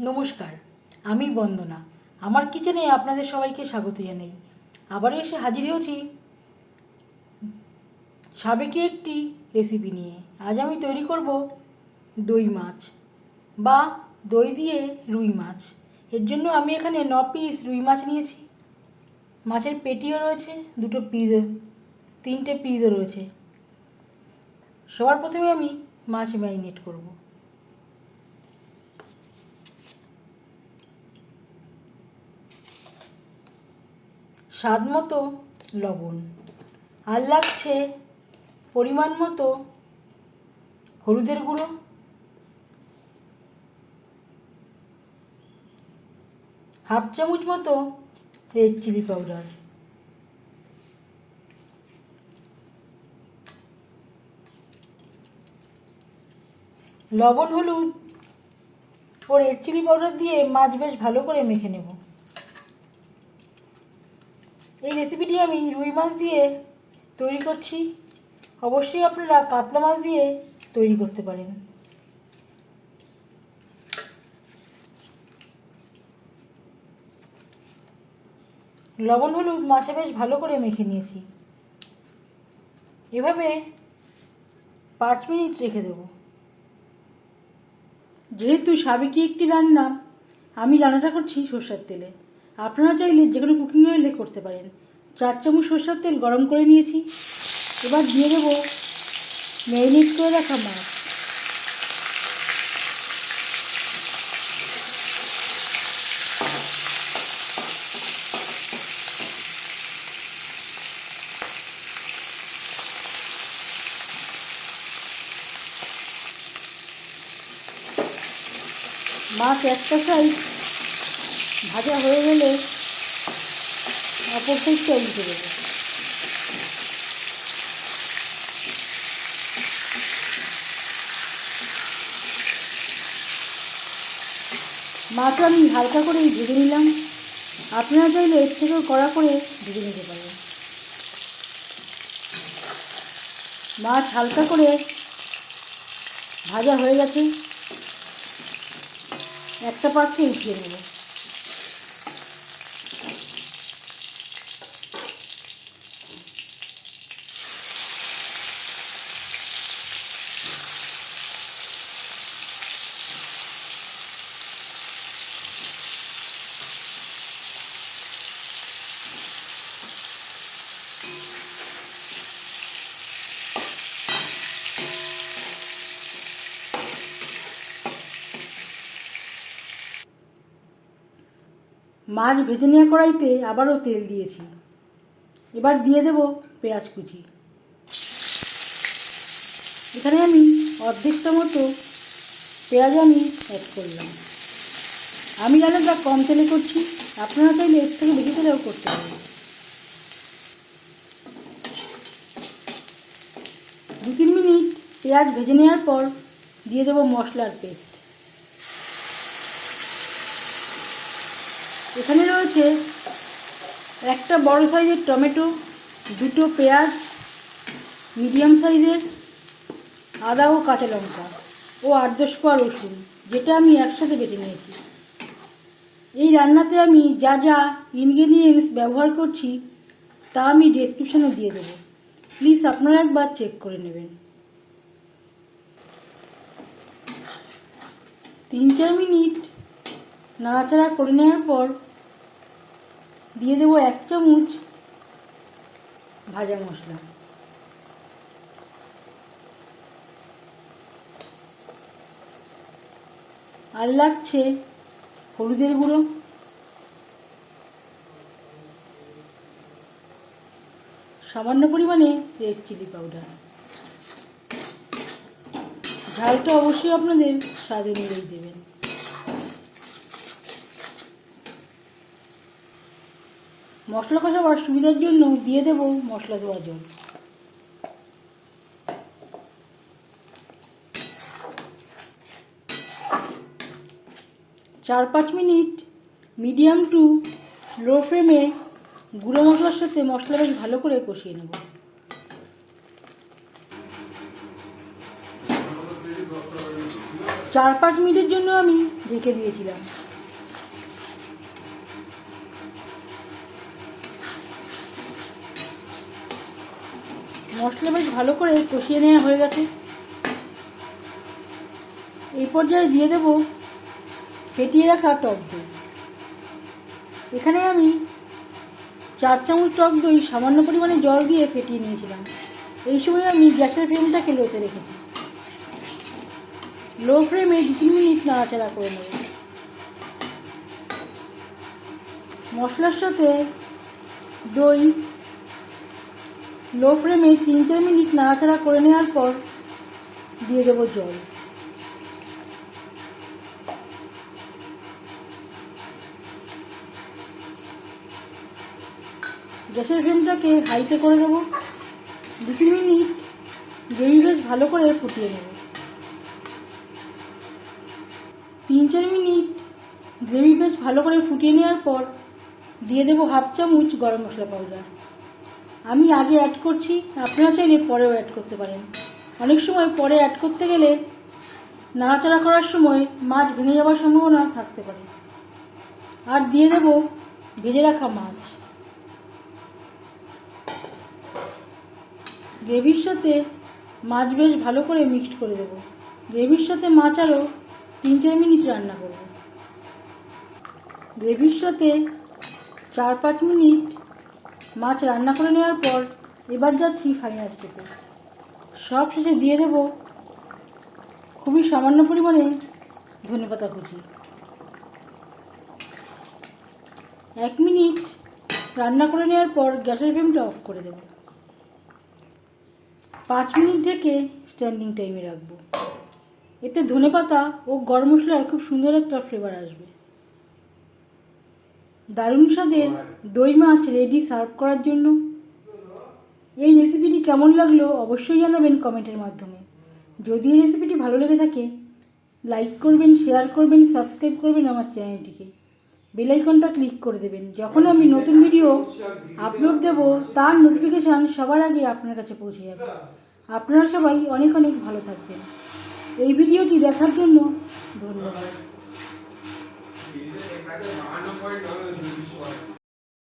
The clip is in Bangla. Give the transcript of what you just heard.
নমস্কার, আমি বন্দনা। আমার কিচেনে আপনাদের সবাইকে স্বাগত জানাই। আবারও এসে হাজির হয়েছি সাবেকি একটি রেসিপি নিয়ে। আজ আমি তৈরি করব দই মাছ বা দই দিয়ে রুই মাছ। এর জন্য আমি এখানে 9 পিস রুই মাছ নিয়েছি। মাছের পেটিও রয়েছে, 3টে পিসও রয়েছে। সবার প্রথমে আমি মাছ ম্যারিনেট করব। স্বাদ মতো লবণ, আর লাগছে পরিমাণ মতো হলুদের গুঁড়ো, হাফ চামচ মতো রেড চিলি পাউডার, লবণ, হলুদ ও রেড চিলি পাউডার দিয়ে মাছ বেশ ভালো করে মেখে নেব। এই রেসিপিটি আমি রুই মাছ দিয়ে তৈরি করছি। অবশ্যই আপনারা কাতলা মাছ দিয়ে তৈরি করতে পারেন। লবণ হলুদ মাছে বেশ ভালো করে মেখে নিয়েছি। এভাবে 5 মিনিট রেখে দেব। যেহেতু সাবেকি একটি রান্না, আমি রান্নাটা করছি সরষের তেলে। আপনারা চাইলে যে কোনো কুকিং অয়েলে করতে পারেন। 4 চামচ সরষের তেল গরম করে নিয়েছি। এবার দিয়ে দেবো ম্যারিনেট করে রাখা মাছ। মাছ একটা সাইড ভাজা হয়ে গেলে অপর সাইডটা উল্টে দেবো। মাছ আমি হালকা করেই ভেজে নিলাম। আপনারা চাইলে এর থেকেও কড়া করে ভেজে নিতে পারেন। মাছ হালকা করে ভাজা হয়ে গেছে, একটা পাত্রে উঠিয়ে নেব। মাছ ভেজে নেওয়া কড়াইতে আবারও তেল দিয়েছি। এবার দিয়ে দেব পেঁয়াজ কুচি। এখানে আমি অর্ধেকটা মতো পেঁয়াজ আমি অ্যাড করলাম। আমি রান্নাটা কম তেলে করছি, আপনারা চাইলে এর থেকে বেশি তেলেও করতে পারেন। 2-3 মিনিট পেঁয়াজ ভেজে নেওয়ার পর দিয়ে দেবো মশলার পেস্ট। এখানে রয়েছে একটা বড় সাইজের টমেটো, 2টো পেঁয়াজ, মিডিয়াম সাইজের আদা ও কাঁচা লঙ্কা ও 8-10 কোয়া রসুন, যেটা আমি একসাথে বেটে নিয়েছি। এই রান্নাতে আমি যা যা ইনগ্রেডিয়েন্টস ব্যবহার করছি তা আমি ডেসক্রিপশনে দিয়ে দেবো। প্লিজ আপনারা একবার চেক করে নেবেন। 3-4 মিনিট নাড়াচাড়া করে নেওয়ার পর দিয়ে দেবো 1 চামচ ভাজা মশলা। আর লাগছে হলুদের গুঁড়ো, সামান্য পরিমাণে রেড চিলি পাউডার। ঝালটা অবশ্যই আপনাদের স্বাদ অনুযায়ী দেবেন। মশলা কষাবার সুবিধার জন্য দিয়ে দেব মশলা দেওয়া জল। চার 5 মিনিট মিডিয়াম টু লো ফ্লেমে গুঁড়ো মশলার সাথে মশলা বেশ ভালো করে কষিয়ে নেব। 4-5 মিনিটের জন্য আমি ঢেকে দিয়েছিলাম। মশলা বেশ ভালো করে কষিয়ে নেওয়া হয়ে গেছে। এই পর্যায়ে দিয়ে দেব ফেটিয়ে রাখা টক দই। এখানে আমি 4 চামচ টক দই সামান্য পরিমাণে জল দিয়ে ফেটিয়ে নিয়েছিলাম। এই সময় আমি গ্যাসের ফ্লেমটাকে লোতে রেখেছি। লো ফ্লেমে 2-3 মিনিট নাড়াচাড়া করে নেব। মশলার সাথে দই লো ফ্লেমে 3-4 মিনিট নাড়াচাড়া করে নেওয়ার পর দিয়ে দেবো জল। গ্যাসের ফ্লেমটাকে হাইতে করে দেবো। 2-3 মিনিট গ্রেভি বেশ ভালো করে ফুটিয়ে নেব। 3-4 মিনিট গ্রেভি বেশ ভালো করে ফুটিয়ে নেওয়ার পর দিয়ে দেবো 1/2 চামচ গরম মশলা পাউডার। আমি আগে অ্যাড করছি, আপনারা চাইলে পরেও অ্যাড করতে পারেন। অনেক সময় পরে অ্যাড করতে গেলে নাড়াচাড়া করার সময় মাছ ভেঙে যাওয়ার সম্ভাবনা থাকতে পারে। আর দিয়ে দেবো ভেজে রাখা মাছ। গ্রেভির সাথে মাছ বেশ ভালো করে মিক্সড করে দেবো। গ্রেভির সাথে মাছ আরও 3-4 মিনিট রান্না করব। গ্রেভির সাথে 4-5 মিনিট মাছ রান্না করে নেওয়ার পর এবার যাচ্ছি ফাইনাল স্টেপে। সব শেষে দিয়ে দেব খুবই সামান্য পরিমাণে ধনেপাতা কুচি। 1 মিনিট রান্না করে নেওয়ার পর গ্যাসের ফ্লেমটা অফ করে দেব। 5 মিনিট ঢেকে স্ট্যান্ডিং টাইমে রাখবো। এতে ধনেপাতা ও গরম মশলার খুব সুন্দর একটা ফ্লেভার আসবে। দারুণ স্বাদের দই মাছ রেডি সার্ভ করার জন্য। এই রেসিপিটি কেমন লাগলো অবশ্যই জানাবেন কমেন্টের মাধ্যমে। যদি এই রেসিপিটি ভালো লেগে থাকে লাইক করবেন, শেয়ার করবেন, সাবস্ক্রাইব করবেন আমার চ্যানেলটিকে। বেল আইকনটা ক্লিক করে দেবেন। যখন আমি নতুন ভিডিও আপলোড দেব তার নোটিফিকেশান সবার আগে আপনার কাছে পৌঁছে যাবে। আপনারা সবাই অনেক অনেক ভালো থাকবেন। এই ভিডিওটি দেখার জন্য ধন্যবাদ।